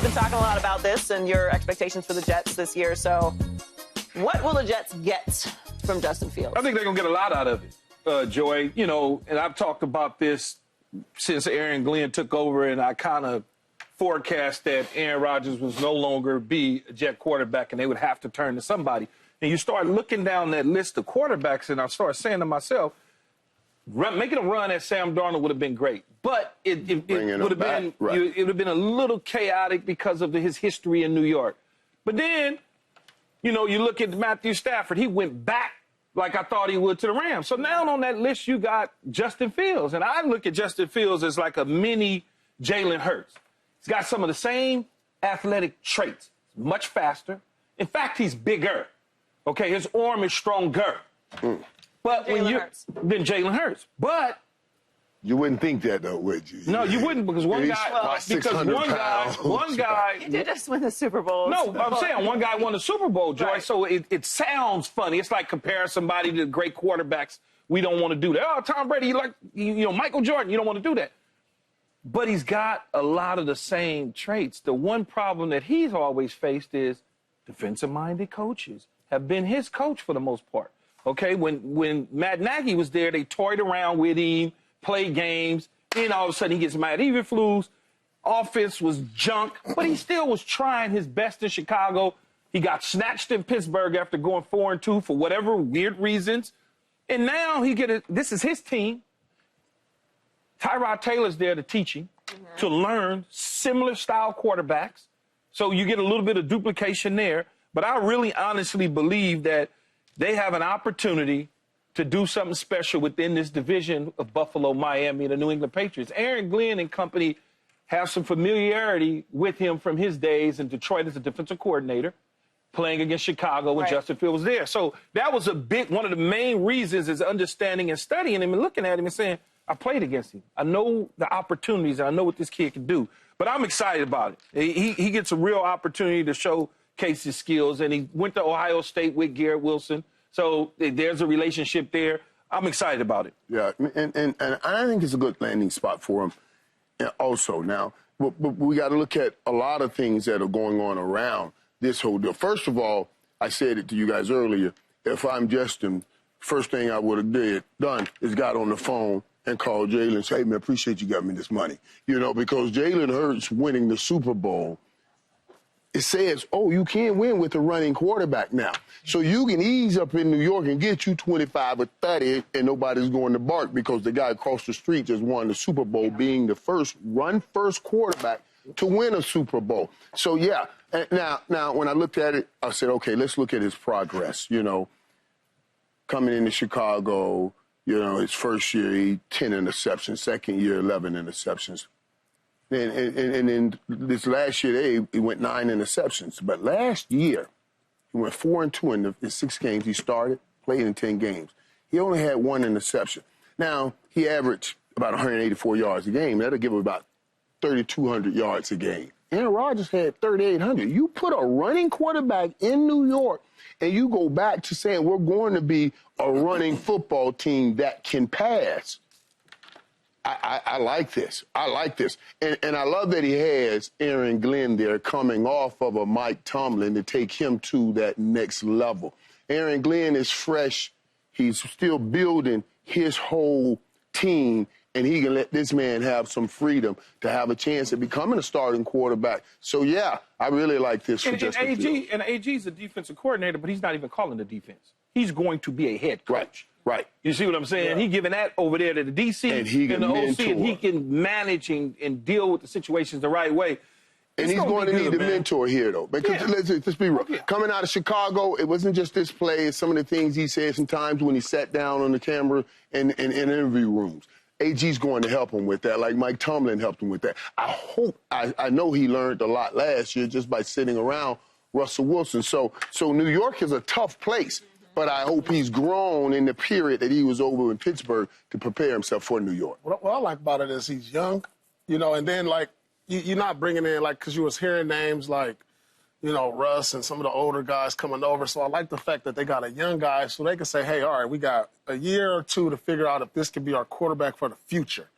been talking a lot about this and your expectations for the Jets this year. So what will the Jets get from Justin Fields? I think they're going to get a lot out of it, Joy. You know, and I've talked about this since Aaron Glenn took over, and I kind of forecast that Aaron Rodgers was no longer be a Jet quarterback and they would have to turn to somebody. And you start looking down that list of quarterbacks, and I start saying to myself, making a run at Sam Darnold would have been great. But it would have been it would have been a little chaotic because of his history in New York. But then, you know, you look at Matthew Stafford. He went back like I thought he would to the Rams. So now on that list, you got Justin Fields. And I look at Justin Fields as like a mini Jalen Hurts. He's got some of the same athletic traits. Much faster. In fact, he's bigger. Okay, his arm is stronger. But when you than Jalen Hurts. But you wouldn't think that though, would you? No, you wouldn't, because one guy He did just win the Super Bowl. No, I'm saying one guy won the Super Bowl, Joy. Right. So it sounds funny. It's like comparing somebody to great quarterbacks. We don't want to do that. Oh, Tom Brady, Michael Jordan. You don't want to do that. But he's got a lot of the same traits. The one problem that he's always faced is defensive-minded coaches have been his coach for the most part. Okay, when Matt Nagy was there, they toyed around with him, played games, then all of a sudden he gets mad. Eberflus offense was junk, but he still was trying his best in Chicago. He got snatched in Pittsburgh after going 4-2 for whatever weird reasons. And now this is his team. Tyrod Taylor's there to teach him, to learn similar style quarterbacks. So you get a little bit of duplication there. But I really honestly believe that they have an opportunity to do something special within this division of Buffalo, Miami, and the New England Patriots. Aaron Glenn and company have some familiarity with him from his days in Detroit as a defensive coordinator, playing against Chicago when Justin Fields was there. So that was one of the main reasons is understanding and studying him and looking at him and saying, I played against him. I know the opportunities, and I know what this kid can do. But I'm excited about it. He gets a real opportunity to showcase his skills, and he went to Ohio State with Garrett Wilson. So there's a relationship there. I'm excited about it. Yeah, and I think it's a good landing spot for him also. Now, but we got to look at a lot of things that are going on around this whole deal. First of all, I said it to you guys earlier, if I'm Justin, first thing I would have done is got on the phone and called Jalen and say, hey, man, appreciate you got me this money. You know, because Jalen Hurts winning the Super Bowl, it says, oh, you can't win with a running quarterback now. So you can ease up in New York and get you 25 or 30 and nobody's going to bark because the guy across the street just won the Super Bowl, being the first quarterback to win a Super Bowl. So, yeah, now when I looked at it, I said, okay, let's look at his progress, you know, coming into Chicago. You know, his first year, 10 interceptions. Second year, 11 interceptions. And then this last year, he went 9 interceptions. But last year, he went 4-2 in 6 games. He started, played in 10 games. He only had 1 interception. Now, he averaged about 184 yards a game. That'll give him about 3,200 yards a game. Aaron Rodgers had 3,800. You put a running quarterback in New York, and you go back to saying we're going to be a running football team that can pass. I like this. I like this. And I love that he has Aaron Glenn there coming off of a Mike Tomlin to take him to that next level. Aaron Glenn is fresh. He's still building his whole team, and he can let this man have some freedom to have a chance at becoming a starting quarterback. So, yeah, I really like this for Justin Fields. And AG's a defensive coordinator, but he's not even calling the defense. He's going to be a head coach. Right. You see what I'm saying? Yeah. He's giving that over there to the DC and the OC, and he can manage and deal with the situations the right way. And he's going to need a mentor here, though. Because let's be real. Yeah. Coming out of Chicago, it wasn't just this play. It's some of the things he said sometimes when he sat down on the camera in interview rooms. AG's going to help him with that, like Mike Tomlin helped him with that. I know he learned a lot last year just by sitting around Russell Wilson. So New York is a tough place, but I hope he's grown in the period that he was over in Pittsburgh to prepare himself for New York. What I like about it is he's young, you know, and then, like, you're not bringing in, like, because you was hearing names like, you know, Russ and some of the older guys coming over. So I like the fact that they got a young guy so they can say, hey, all right, we got a year or two to figure out if this can be our quarterback for the future.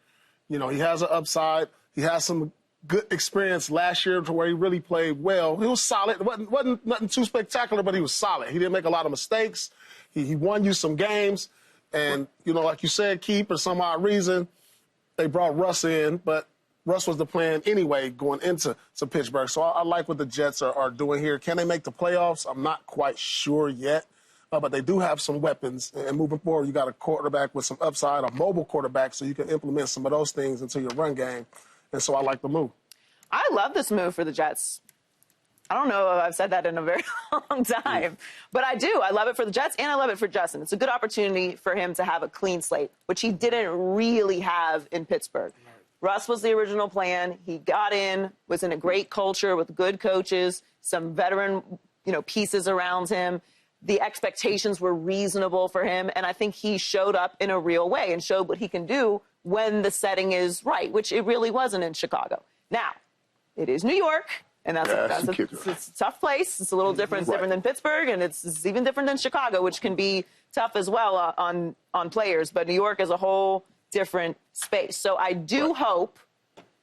You know, he has an upside. He has some good experience last year to where he really played well. He was solid. It wasn't nothing too spectacular, but he was solid. He didn't make a lot of mistakes. He won you some games. And, you know, like you said, Keith, for some odd reason, they brought Russ in, but Russ was the plan anyway going into Pittsburgh. So I like what the Jets are doing here. Can they make the playoffs? I'm not quite sure yet. But they do have some weapons. And moving forward, you got a quarterback with some upside, a mobile quarterback, so you can implement some of those things into your run game. And so I like the move. I love this move for the Jets. I don't know if I've said that in a very long time, but I do. I love it for the Jets, and I love it for Justin. It's a good opportunity for him to have a clean slate, which he didn't really have in Pittsburgh. Russ was the original plan. He got in, was in a great culture with good coaches, some veteran, pieces around him. The expectations were reasonable for him, and I think he showed up in a real way and showed what he can do when the setting is right, which it really wasn't in Chicago. Now, it is New York, and it's a tough place. It's a little different. It's different than Pittsburgh, and it's even different than Chicago, which can be tough as well on players. But New York is a whole different space. So I do hope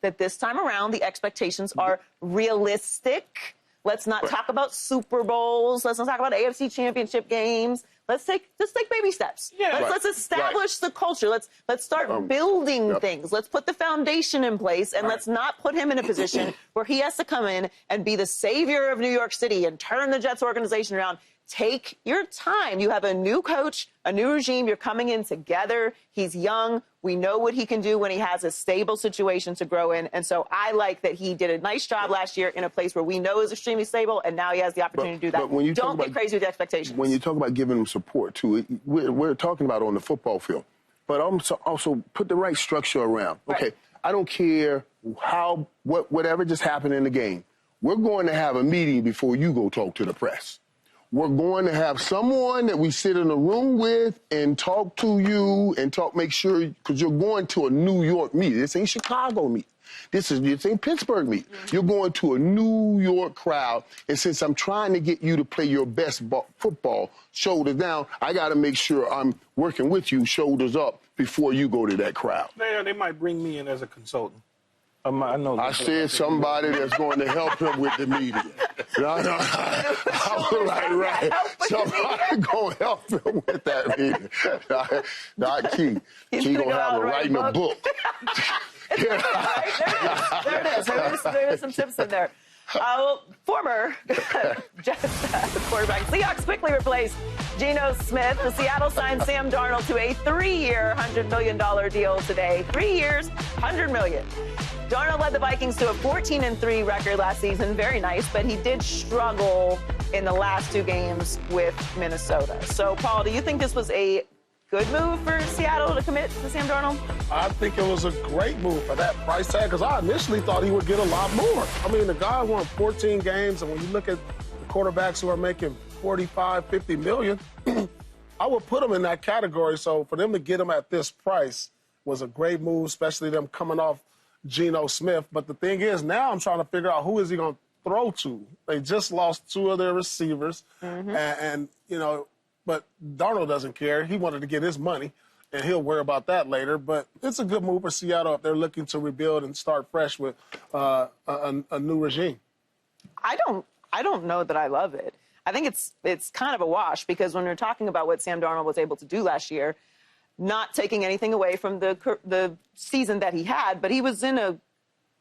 that this time around the expectations are realistic. Let's not talk about Super Bowls. Let's not talk about AFC Championship games. Let's take baby steps. Yeah. Let's establish the culture. Let's start building things. Let's put the foundation in place, and let's not put him in a position where he has to come in and be the savior of New York City and turn the Jets organization around. Take your time. You have a new coach, a new regime. You're coming in together. He's young. We know what he can do when he has a stable situation to grow in. And so I like that he did a nice job last year in a place where we know is extremely stable, and now he has the opportunity to do that. But when you don't get crazy with the expectations. When you talk about giving him support, too, we're talking about on the football field. But also put the right structure around. Okay, right. I don't care whatever just happened in the game. We're going to have a meeting before you go talk to the press. We're going to have someone that we sit in a room with and talk to you and make sure, because you're going to a New York meet. This ain't Chicago meet. This ain't Pittsburgh meet. Mm-hmm. You're going to a New York crowd, and since I'm trying to get you to play your best football, shoulders down, I got to make sure I'm working with you, shoulders up, before you go to that crowd. Man, they might bring me in as a consultant. I said somebody that's going to help him with the media. I was like, right. Somebody going to help him with that media. Not Key. Key going to have him writing a book. There it is. There's some tips in there. Former Jets quarterback Seahawks quickly replaced Geno Smith. The Seattle signed Sam Darnold to a 3-year, $100 million deal today. 3 years, $100 million. Darnold led the Vikings to a 14-3 record last season. Very nice, but he did struggle in the last 2 games with Minnesota. So, Paul, do you think this was a good move for Seattle to commit to Sam Darnold? I think it was a great move for that price tag, because I initially thought he would get a lot more. I mean, the guy won 14 games, and when you look at the quarterbacks who are making 45, 50 million, I would put him in that category. So for them to get him at this price was a great move, especially them coming off Geno Smith. But the thing is, now I'm trying to figure out who is he going to throw to. They just lost 2 of their receivers, and but Darnold doesn't care. He wanted to get his money, and he'll worry about that later. But it's a good move for Seattle if they're looking to rebuild and start fresh with a new regime. I don't know that I love it. I think it's kind of a wash, because when you're talking about what Sam Darnold was able to do last year, not taking anything away from the season that he had, but he was in a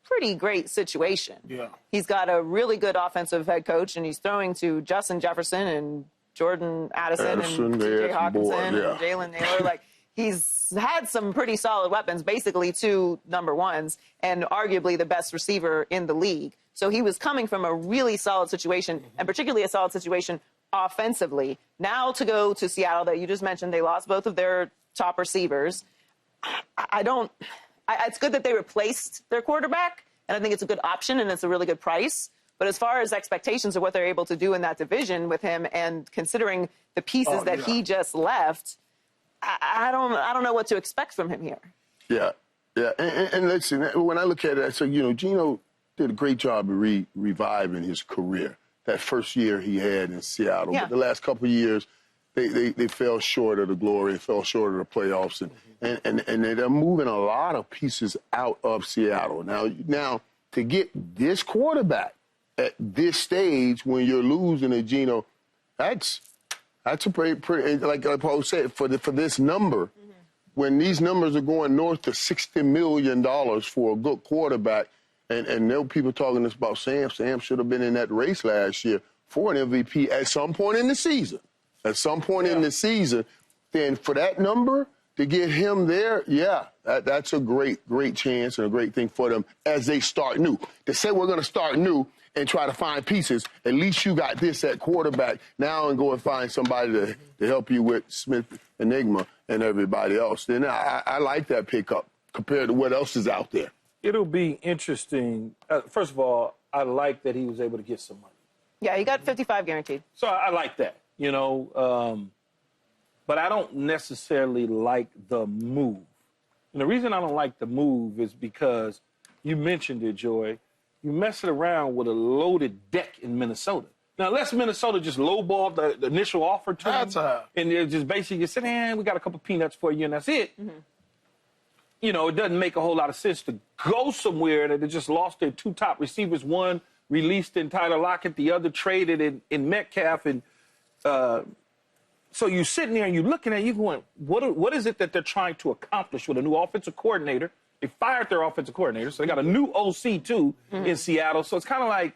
pretty great situation. Yeah. He's got a really good offensive head coach, and he's throwing to Justin Jefferson and Jordan Addison and T.J. Hawkinson and Jalen Naylor. Like, he's had some pretty solid weapons, basically 2 number ones, and arguably the best receiver in the league. So he was coming from a really solid situation, and particularly a solid situation offensively. Now to go to Seattle, that you just mentioned, they lost both of their top receivers. It's good that they replaced their quarterback, and I think it's a good option, and it's a really good price. But as far as expectations of what they're able to do in that division with him, and considering the pieces that he just left, I don't know what to expect from him here. Yeah. And listen, when I look at it, I say, Geno did a great job of reviving his career. That first year he had in Seattle. Yeah. But the last couple of years, they fell short of the glory, fell short of the playoffs. And they're moving a lot of pieces out of Seattle. Now to get this quarterback at this stage when you're losing a Geno, that's a pretty like Paul said, for this number, when these numbers are going north to $60 million for a good quarterback, and there were people talking this about Sam. Sam should have been in that race last year for an MVP at some point in the season. At some point in the season, then for that number to get him there, that's a great chance and a great thing for them as they start new. To say we're going to start new and try to find pieces, at least you got this at quarterback now, and go and find somebody to help you with Smith, Enigma, and everybody else. Then I like that pickup compared to what else is out there. It'll be interesting. First of all, I like that he was able to get some money. Yeah, he got 55 guaranteed. So I like that, you know. But I don't necessarily like the move. And the reason I don't like the move is because you mentioned it, Joy. You messing around with a loaded deck in Minnesota. Now, unless Minnesota just lowballed the initial offer to him, and they're just basically said, we got a couple peanuts for you, and that's it. Mm-hmm. You know, it doesn't make a whole lot of sense to go somewhere that they just lost their two top receivers. One released in Tyler Lockett, the other traded in Metcalf. And so you're sitting there and you're looking at it, you're going, what is it that they're trying to accomplish with a new offensive coordinator? They fired their offensive coordinator, so they got a new OC, too, in Seattle. So it's kind of like...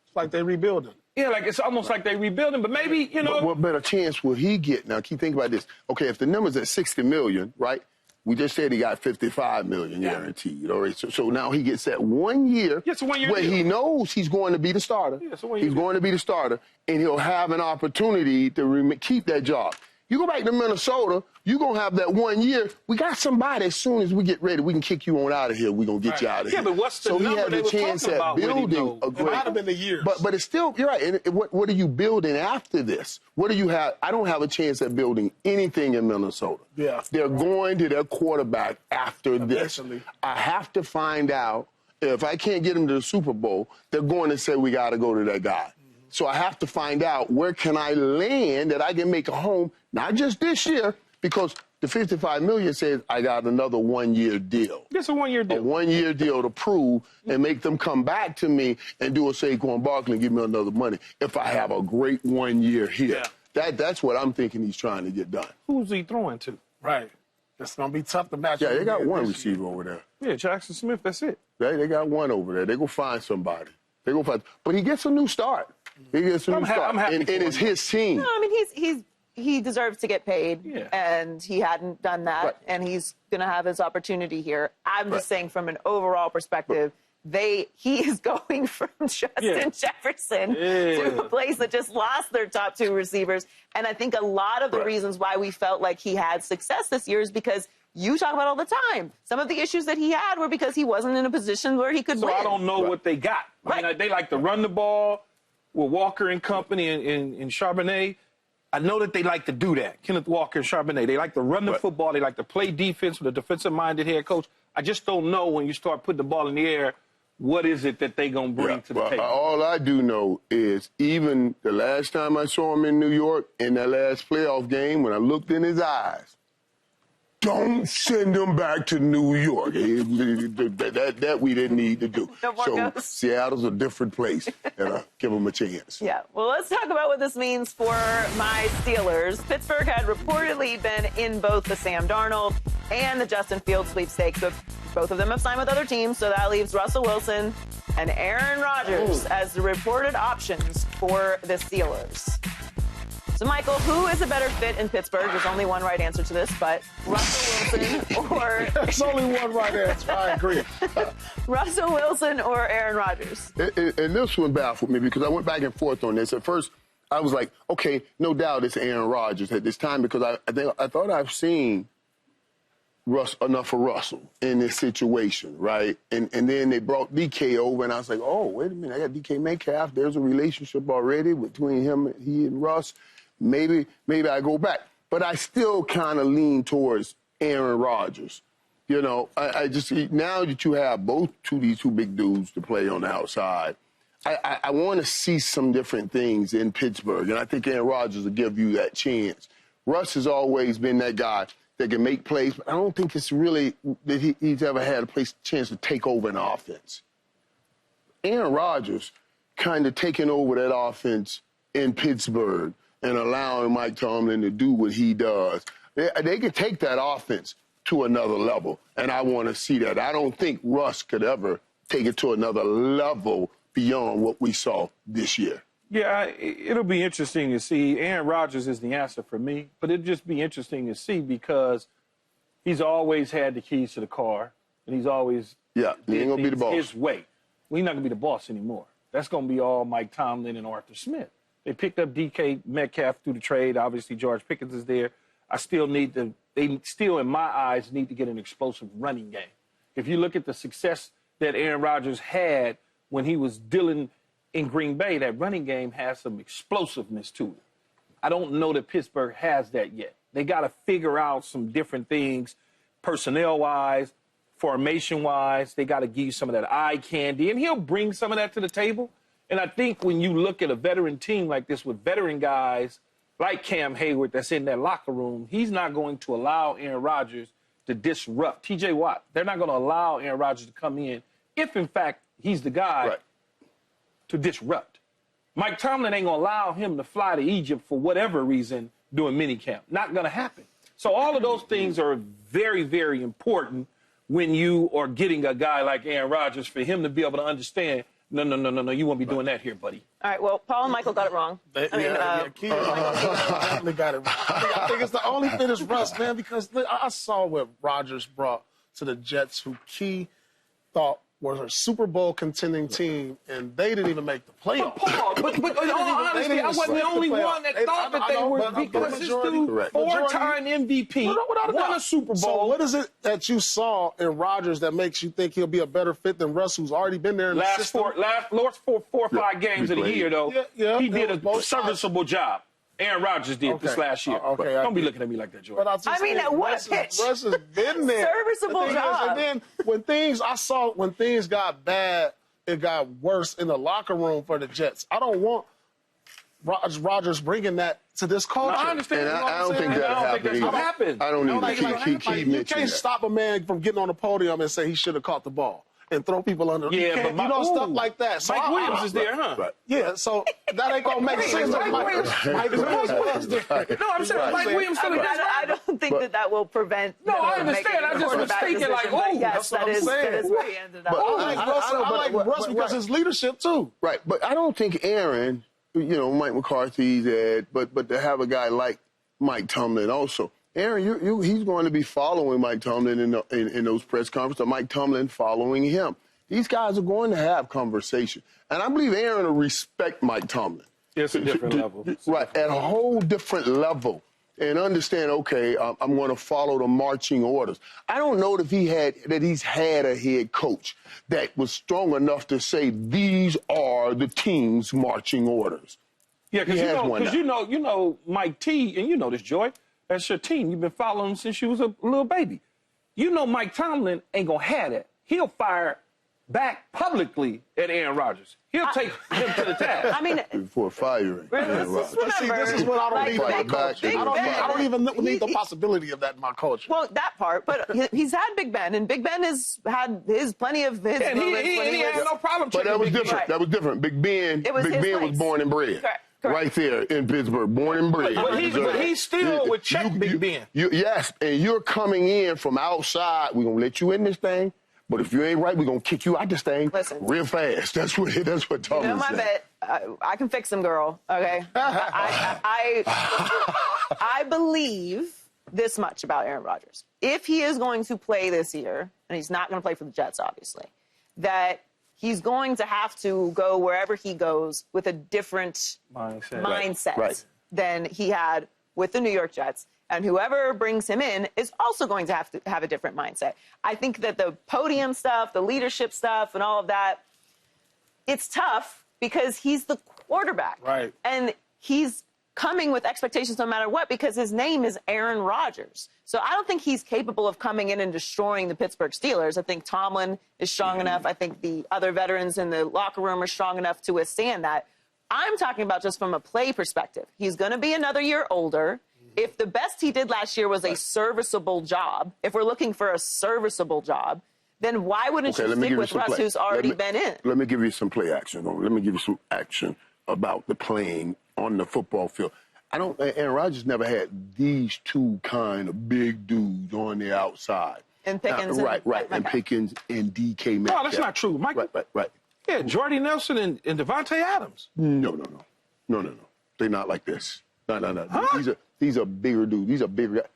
It's like they're rebuilding. Yeah, like it's almost like they're rebuilding, but maybe, you know... But what better chance will he get? Now, keep thinking about this. Okay, if the number's at $60 million, right? We just said he got $55 million guaranteed. All right, so now he gets that 1 year where he knows he's going to be the starter. He's going to be the starter, and he'll have an opportunity to keep that job. You go back to Minnesota, you're going to have that 1 year. We got somebody, as soon as we get ready, we can kick you on out of here. We're going to get you out of here. Yeah, but what's the number they were talking about building a great... It might have been the years. But it's still, you're right. And what are you building after this? What do you have? I don't have a chance at building anything in Minnesota. Yeah. They're going to their quarterback after Eventually. this. I have to find out, if I can't get them to the Super Bowl, they're going to say we got to go to that guy. So I have to find out, where can I land that I can make a home, not just this year, because the $55 million says I got another 1 year deal. It's a 1 year deal. A 1 year deal to prove and make them come back to me and do a Saquon Barkley and give me another money if I have a great 1 year here. Yeah. That's what I'm thinking he's trying to get done. Who's he throwing to? Right. It's going to be tough to match. Yeah, they got one receiver over there. Yeah, Jackson Smith, that's it. They got one over there. They go find somebody. But he gets a new start. He gets a new start. And it's his team. No, I mean, he deserves to get paid, and he hadn't done that, and he's going to have his opportunity here. I'm just saying, from an overall perspective, he is going from Justin Jefferson to a place that just lost their top two receivers. And I think a lot of the reasons why we felt like he had success this year is because you talk about all the time. Some of the issues that he had were because he wasn't in a position where he could win. So I don't know what they got. I mean, they like to run the ball with Walker and company and Charbonnet. I know that they like to do that, Kenneth Walker and Charbonnet. They like to run the football. They like to play defense with a defensive-minded head coach. I just don't know, when you start putting the ball in the air, what is it that they're going to bring to the table. All I do know is, even the last time I saw him in New York, in that last playoff game, when I looked in his eyes, don't send him back to New York. That we didn't need to do. So Seattle's a different place, and I give them a chance. Yeah. Well, let's talk about what this means for my Steelers. Pittsburgh had reportedly been in both the Sam Darnold and the Justin Fields sweepstakes, but both of them have signed with other teams, so that leaves Russell Wilson and Aaron Rodgers as the reported options for the Steelers. So, Michael, who is a better fit in Pittsburgh? There's only one right answer to this, but Russell Wilson or... There's only one right answer. I agree. Russell Wilson or Aaron Rodgers? And this one baffled me, because I went back and forth on this. At first, I was like, okay, no doubt it's Aaron Rodgers at this time, because I thought I've seen enough for Russell in this situation, right? And then they brought DK over, and I was like, oh, wait a minute, I got DK Metcalf. There's a relationship already between he and Russ. Maybe I go back. But I still kind of lean towards Aaron Rodgers. You know, I just, now that you have these two big dudes to play on the outside, I want to see some different things in Pittsburgh, and I think Aaron Rodgers will give you that chance. Russ has always been that guy that can make plays, but I don't think it's really that he's ever had a chance to take over an offense. Aaron Rodgers kind of taking over that offense in Pittsburgh and allowing Mike Tomlin to do what he does, they can take that offense to another level, and I want to see that. I don't think Russ could ever take it to another level beyond what we saw this year. Yeah, it'll be interesting to see. Aaron Rodgers is the answer for me, but it'll just be interesting to see because he's always had the keys to the car, and he's always he ain't gonna be the boss his way. Well, he's not gonna be the boss anymore. That's gonna be all Mike Tomlin and Arthur Smith. They picked up DK Metcalf through the trade. Obviously, George Pickens is there. They still, in my eyes, need to get an explosive running game. If you look at the success that Aaron Rodgers had when he was dealing in Green Bay, that running game has some explosiveness to it. I don't know that Pittsburgh has that yet. They got to figure out some different things, personnel-wise, formation-wise. They got to give you some of that eye candy, and he'll bring some of that to the table. And I think when you look at a veteran team like this with veteran guys like Cam Hayward that's in that locker room, he's not going to allow Aaron Rodgers to disrupt. T.J. Watt, they're not going to allow Aaron Rodgers to come in if, in fact, he's the guy to disrupt. Mike Tomlin ain't going to allow him to fly to Egypt for whatever reason during minicamp. Not going to happen. So all of those things are very, very important when you are getting a guy like Aaron Rodgers, for him to be able to understand, no, you won't be doing that here, buddy. All right, well, Paul and Michael got it wrong. Keith definitely got it wrong. I think it's the only finish Russ, man, because I saw what Rodgers brought to the Jets, who Key thought was a Super Bowl contending team, and they didn't even make the playoffs. But in all honesty, I wasn't the only one that thought that they were, because this dude, four-time MVP, won a Super Bowl. So what is it that you saw in Rodgers that makes you think he'll be a better fit than Russ, who's already been there in the system? Last four or five games of the year, though, he did a serviceable job. Aaron Rodgers did this last year. Don't be looking at me like that, George. I mean, at what pitch? Russ has been there. Serviceable job. And then when things got bad, it got worse in the locker room for the Jets. I don't want Rodgers bringing that to this culture. No, I understand. And I don't think that happened. I don't even You can't stop a man from getting on the podium and say he should have caught the ball and throw people under. Yeah, but stuff like that. So Mike Williams is there, huh? Right. Yeah, so that ain't gonna make sense. Mike Williams there. No, I'm saying Mike Williams still exists. I don't think that will prevent. No, I understand. I just was thinking like, oh, yes, that is where he ended up. I like Russ because his leadership too. Right, but I don't think Aaron, Mike McCarthy's at, but to have a guy like Mike Tomlin also. Aaron, he's going to be following Mike Tomlin in those press conferences, or Mike Tomlin following him. These guys are going to have conversation. And I believe Aaron will respect Mike Tomlin. It's a different level. Right, at a whole different level. And understand, okay, I'm going to follow the marching orders. I don't know if he's had a head coach that was strong enough to say these are the team's marching orders. Yeah, because you know Mike T, and you know this, Joy. That's your team. You've been following him since you was a little baby. You know Mike Tomlin ain't going to have that. He'll fire back publicly at Aaron Rodgers. He'll take him to the task. I mean, before firing Aaron Rodgers. This is what I don't need in my culture. I don't even need the possibility of that in my culture. Well, that part, but he's had Big Ben, and Big Ben has had plenty of his moments. He had no problem. But that was different. Right. That was different. Big Ben was born and bred. Correct. Right there in Pittsburgh, born and bred. But he still would check Big Ben. Yes, and you're coming in from outside. We're going to let you in this thing, but if you ain't right, we're going to kick you out this thing real fast. That's what Tomlin said. My bet, I can fix him, girl, okay? I believe this much about Aaron Rodgers. If he is going to play this year, and he's not going to play for the Jets, obviously, that he's going to have to go wherever he goes with a different mindset than he had with the New York Jets. And whoever brings him in is also going to have a different mindset. I think that the podium stuff, the leadership stuff, and all of that, it's tough because he's the quarterback. Right. And he's coming with expectations no matter what because his name is Aaron Rodgers. So I don't think he's capable of coming in and destroying the Pittsburgh Steelers. I think Tomlin is strong enough. I think the other veterans in the locker room are strong enough to withstand that. I'm talking about just from a play perspective. He's going to be another year older. If the best he did last year was a serviceable job, if we're looking for a serviceable job, then why wouldn't you stick with Russ, who's already been in? Let me give you some play action. Let me give you some action about the playing on the football field. Aaron Rodgers never had these two kind of big dudes on the outside. And Pickens. Right. And Pickens and DK Metcalf. No, that's not true, Michael. Right. Yeah, Jordy Nelson and Devontae Adams. No. They're not like this. No. Huh? These are bigger dudes. These are bigger guys.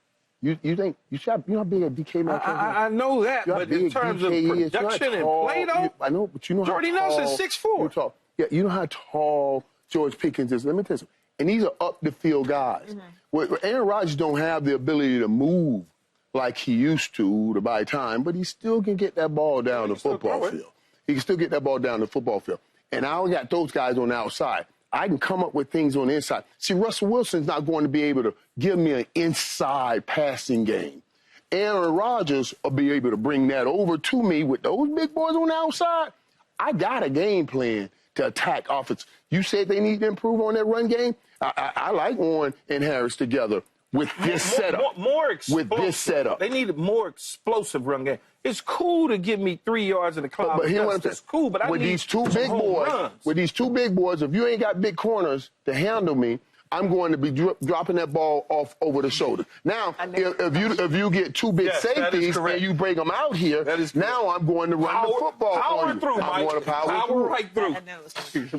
You think you know how big a DK Metcalf is? I know that, but in terms of production and play, though, I know, but you know Jordy how tall, Nelson's 6'4". Yeah, you know how tall George Pickens is. Let me tell you something. And these are up the field guys. Aaron Rodgers don't have the ability to move like he used to buy time, but he still can get that ball down the football field. He can still get that ball down the football field. And I got those guys on the outside. I can come up with things on the inside. See, Russell Wilson's not going to be able to give me an inside passing game. Aaron Rodgers will be able to bring that over to me with those big boys on the outside. I got a game plan to attack offense. You said they need to improve on that run game. I like Warren and Harris together with this setup. More explosive. With this setup. They need a more explosive run game. It's cool to give me 3 yards in the cloud. But here's what I'm saying. It's cool, but I with need these two some big boys, runs. with these two big boys, if you ain't got big corners to handle me, I'm going to be dropping that ball off over the shoulder. Now, if you get two big safeties and you bring them out here, now I'm going to run the football power on you. through, I'm going to power right through.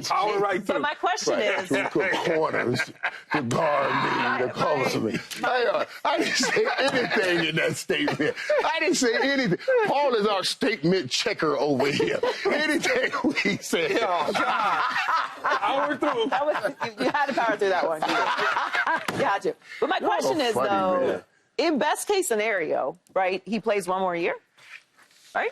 Power right through. So my question is, two corners to guard me, to cover me. I didn't say anything in that statement. I didn't say anything. Paul is our statement checker over here. Anything we say. Power through. You had to power through that one. You had to. But my question is, though, in best case scenario, right, he plays one more year, right?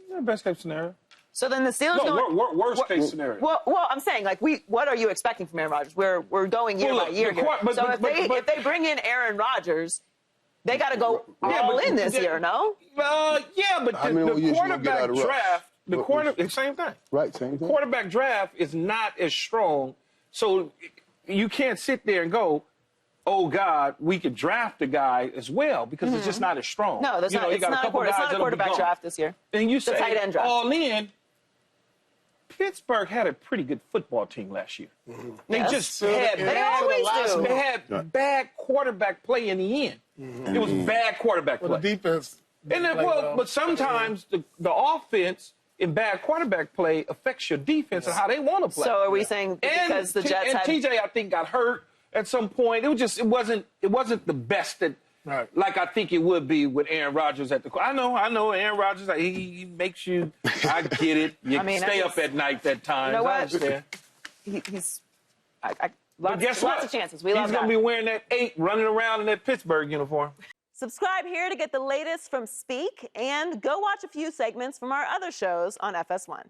Yeah, best case scenario. So then the Steelers worst case scenario. Well, I'm saying, like, what are you expecting from Aaron Rodgers? We're going year by year here. So if they bring in Aaron Rodgers, they got to go all in this year, no? Yeah, but the quarterback draft, same thing. Right, same thing. Quarterback draft is not as strong, so you can't sit there and go, oh, God, we could draft a guy as well, because it's just not as strong. No, it's not a quarterback draft this year. And you it's a say tight end draft. all in, Pittsburgh had a pretty good football team last year. They just had bad quarterback play in the end. It was bad quarterback play. The defense. But sometimes the offense in bad quarterback play affects your defense and how they want to play. So are we saying because the Jets had... TJ, I think, got hurt at some point. It wasn't the best that like I think it would be with Aaron Rodgers at the... I know Aaron Rodgers, he makes you... I get it. You stay up at night at times. You know what? I understand. He's... Lots of chances. He's going to be wearing that 8 running around in that Pittsburgh uniform. Subscribe here to get the latest from Speak, and go watch a few segments from our other shows on FS1.